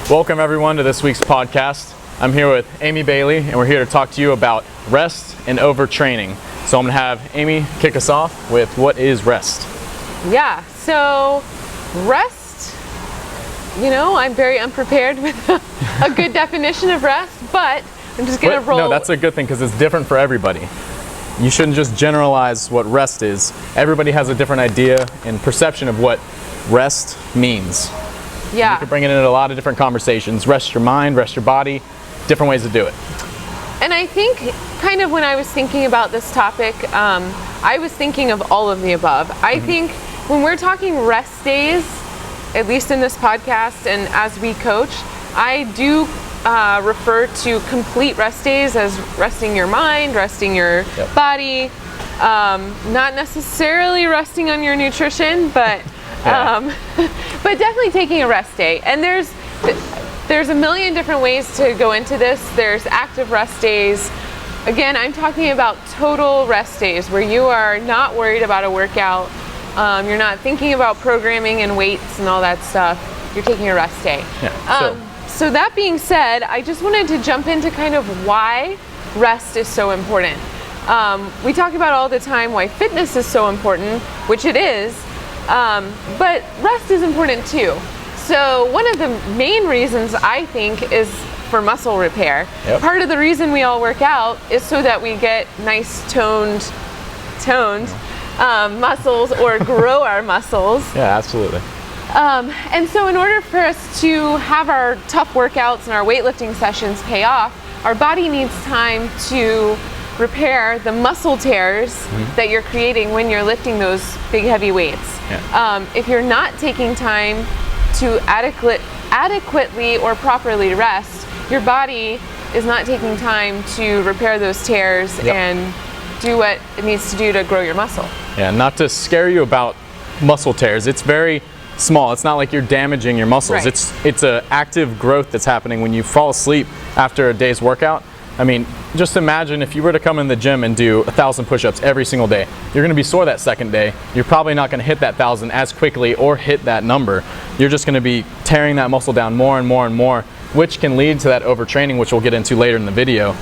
Welcome everyone to this week's podcast. I'm here with Amy Bailey and we're here to talk to you about rest and overtraining. So I'm going to have Amy kick us off with what is rest? Yeah, so rest, I'm very unprepared with a good definition of rest, but I'm just going to roll. No, that's a good thing because it's different for everybody. You shouldn't just generalize what rest is. Everybody has a different idea and perception of what rest means. Yeah. You can bring it into a lot of different conversations. Rest your mind, rest your body, different ways to do it. And I think kind of when I was thinking about this topic, I was thinking of all of the above. I think when we're talking rest days, at least in this podcast and as we coach, I do refer to complete rest days as resting your mind, resting your body, not necessarily resting on your nutrition, but but definitely taking a rest day. And there's a million different ways to go into this. There's active rest days. Again, I'm talking about total rest days where you are not worried about a workout. You're not thinking about programming and weights and all that stuff. You're taking a rest day. So that being said, I just wanted to jump into kind of why rest is so important. We talk about all the time why fitness is so important, which it is. But rest is important too. So one of the main reasons I think is for muscle repair. Part of the reason we all work out is so that we get nice toned muscles or grow our muscles. Yeah, absolutely. And so in order for us to have our tough workouts and our weightlifting sessions pay off, our body needs time to repair the muscle tears that you're creating when you're lifting those big heavy weights. If you're not taking time to adequately or properly rest, your body is not taking time to repair those tears and do what it needs to do to grow your muscle. Yeah, not to scare you about muscle tears. It's very small. It's not like you're damaging your muscles. Right. It's an active growth that's happening when you fall asleep after a day's workout. I mean, just imagine if you were to come in the gym and do 1,000 push-ups every single day. You're going to be sore that second day. You're probably not going to hit that 1,000 as quickly or hit that number. You're just going to be tearing that muscle down more and more and more, which can lead to that overtraining, which we'll get into later in the video.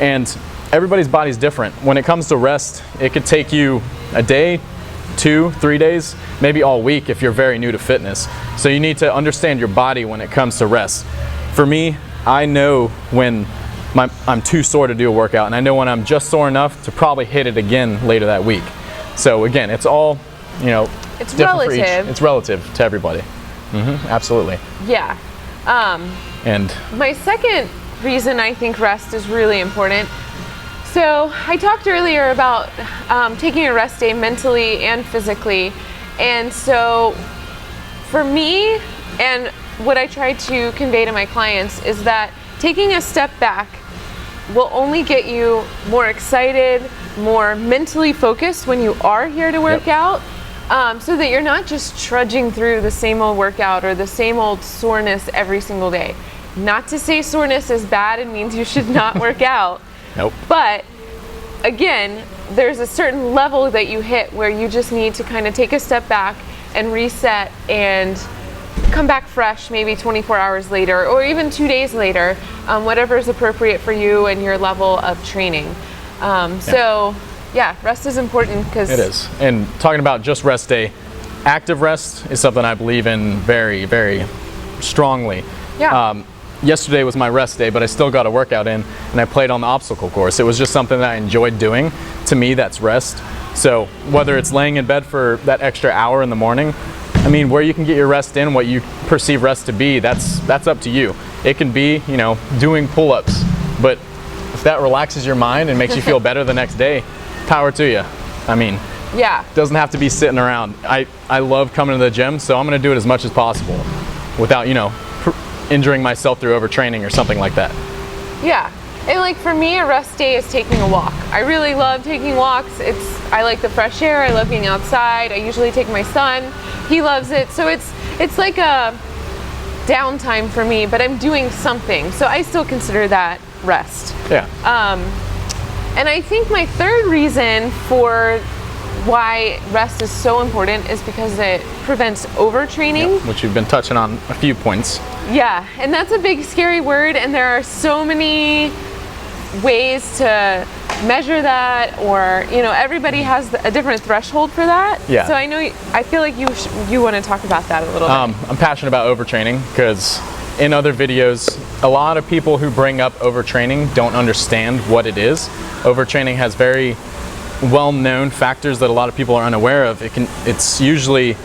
And everybody's body's different. When it comes to rest, it could take you a day, 2, 3 days, maybe all week if you're very new to fitness. So you need to understand your body when it comes to rest. For me, I know when I'm too sore to do a workout, and I know when I'm just sore enough to probably hit it again later that week. So again, it's all, it's relative. It's relative to everybody. Absolutely. Yeah. And my second reason I think rest is really important. So I talked earlier about taking a rest day mentally and physically. And so for me, and what I try to convey to my clients is that taking a step back will only get you more excited, more mentally focused when you are here to work out, so that you're not just trudging through the same old workout or the same old soreness every single day. Not to say soreness is bad and means you should not work out. But again, there's a certain level that you hit where you just need to kind of take a step back and reset and come back fresh maybe 24 hours later or even 2 days later, whatever is appropriate for you and your level of training. So yeah, rest is important because it is. And talking about just rest day, active rest is something I believe in very, very strongly. Yesterday was my rest day, but I still got a workout in and I played on the obstacle course. It was just something that I enjoyed doing. To me, that's rest. So whether it's laying in bed for that extra hour in the morning, I mean, where you can get your rest in, what you perceive rest to be, that's up to you. It can be, doing pull-ups, but if that relaxes your mind and makes you feel better the next day, power to you. I mean, it doesn't have to be sitting around. I love coming to the gym, so I'm going to do it as much as possible without, injuring myself through overtraining or something like that. Yeah. And like for me, a rest day is taking a walk. I really love taking walks. I like the fresh air. I love being outside. I usually take my son. He loves it. So it's like a downtime for me, but I'm doing something. So I still consider that rest. Yeah. And I think my third reason for why rest is so important is because it prevents overtraining. Which you've been touching on a few points. Yeah, and that's a big scary word, and there are so many ways to measure that, or everybody has a different threshold for that. Yeah. So I feel like you want to talk about that a little bit. I'm passionate about overtraining because in other videos, a lot of people who bring up overtraining don't understand what it is. Overtraining has very well-known factors that a lot of people are unaware of. It's usually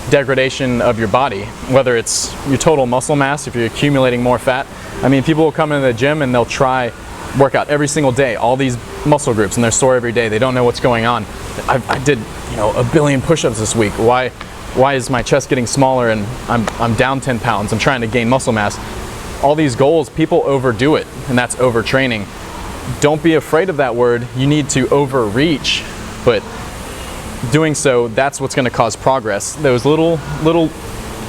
degradation of your body, whether it's your total muscle mass, if you're accumulating more fat. I mean, people will come into the gym and they'll try workout every single day, all these muscle groups, and they're sore every day. They don't know what's going on. I did, 1 billion push-ups this week. Why is my chest getting smaller and I'm down 10 pounds? I'm trying to gain muscle mass. All these goals, people overdo it, and that's overtraining. Don't be afraid of that word. You need to overreach, but doing so, that's what's going to cause progress. Those little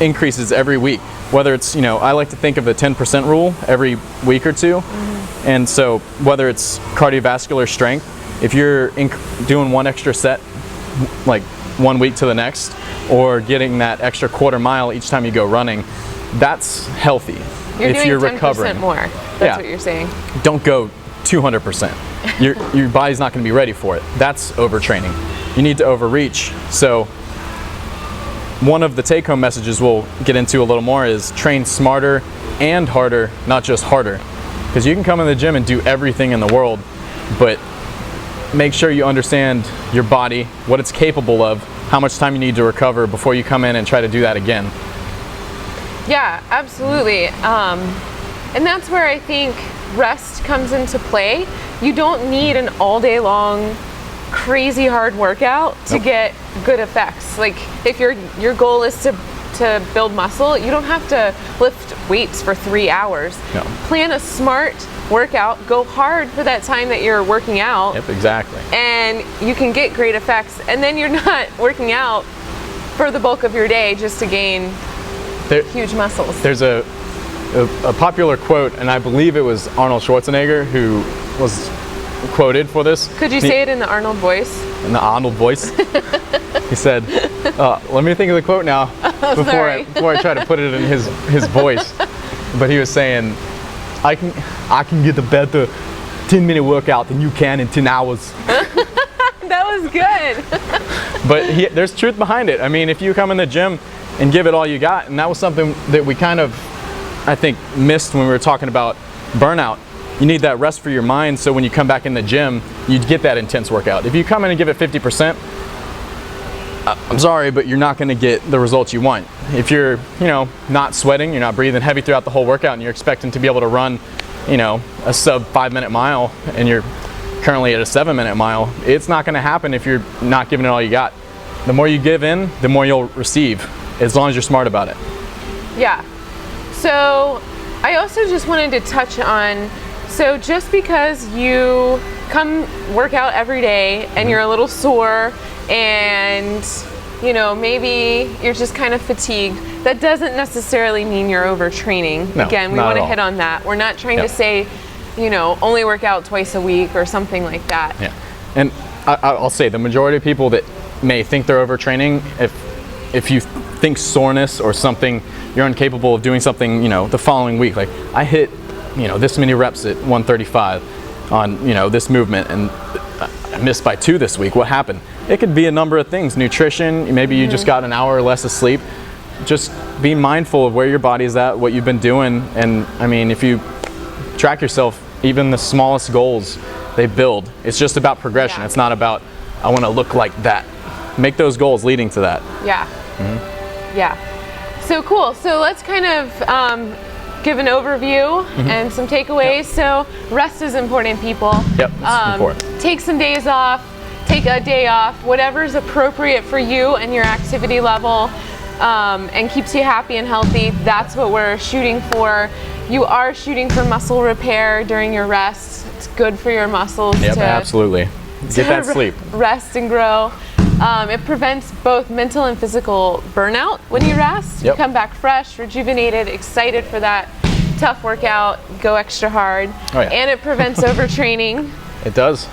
increases every week, whether it's, I like to think of the 10% rule every week or two. And so whether it's cardiovascular strength, if you're doing one extra set, like 1 week to the next, or getting that extra quarter mile each time you go running, that's healthy. You're if doing you're 10% recovering more. That's what you're saying. Don't go 200%. Your body's not going to be ready for it. That's overtraining. You need to overreach. So one of the take-home messages we'll get into a little more is train smarter and harder, not just harder. Because you can come in the gym and do everything in the world, but make sure you understand your body, what it's capable of, how much time you need to recover before you come in and try to do that again. Yeah, absolutely. And that's where I think rest comes into play. You don't need an all day long, crazy hard workout to get good effects. Like if your goal is to build muscle, you don't have to lift weights for 3 hours. No. Plan a smart workout, go hard for that time that you're working out. Yep, exactly. And you can get great effects, and then you're not working out for the bulk of your day just to gain huge muscles. There's a popular quote, and I believe it was Arnold Schwarzenegger who was quoted for this. Could you say it in the Arnold voice? In the Arnold voice. He said, let me think of the quote now before I try to put it in his voice. But he was saying, I can get a better 10-minute workout than you can in 10 hours. That was good. But there's truth behind it. I mean, if you come in the gym and give it all you got, and that was something that we kind of, I think, missed when we were talking about burnout. You need that rest for your mind, so when you come back in the gym, you get that intense workout. If you come in and give it 50%, I'm sorry, but you're not going to get the results you want. If you're, not sweating, you're not breathing heavy throughout the whole workout, and you're expecting to be able to run, a sub 5-minute mile, and you're currently at a 7-minute mile, it's not going to happen if you're not giving it all you got. The more you give in, the more you'll receive, as long as you're smart about it. Yeah. So I also just wanted to touch on, so just because you come work out every day and you're a little sore and maybe you're just kind of fatigued, that doesn't necessarily mean you're overtraining. No, again, we want to hit on that. We're not trying to say, only work out twice a week or something like that. Yeah. And I'll say the majority of people that may think they're overtraining, if you think soreness or something, you're incapable of doing something, the following week. Like I hit, this many reps at 135 on, this movement, and I missed by 2 this week. What happened? It could be a number of things. Nutrition, maybe you just got an hour or less of sleep. Just be mindful of where your body's at, what you've been doing. And I mean, if you track yourself, even the smallest goals, they build. It's just about progression. Yeah. It's not about, I want to look like that. Make those goals leading to that. Yeah. Mm-hmm. Yeah. So cool. So let's kind of give an overview and some takeaways. Yep. So rest is important, people. Yep, it's important. Take some days off. Take a day off. Whatever's appropriate for you and your activity level, and keeps you happy and healthy. That's what we're shooting for. You are shooting for muscle repair during your rest. It's good for your muscles. Yep, absolutely. Get that sleep. Rest and grow. It prevents both mental and physical burnout when you rest. Yep. You come back fresh, rejuvenated, excited for that tough workout, go extra hard. Oh, yeah. And it prevents overtraining. It does.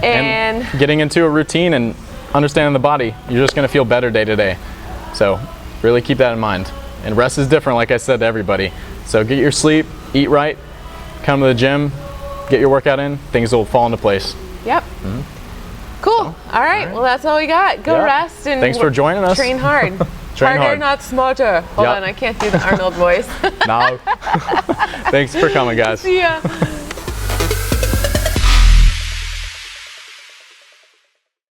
And getting into a routine and understanding the body, you're just going to feel better day to day. So really keep that in mind. And rest is different, like I said to everybody. So get your sleep, eat right, come to the gym, get your workout in, things will fall into place. Yep. Cool. All right. Well, that's all we got. Go rest and thanks for joining us. Train hard. Train Harder, hard. not smarter. Hold on, I can't do the Arnold voice. No. Thanks for coming, guys. See ya.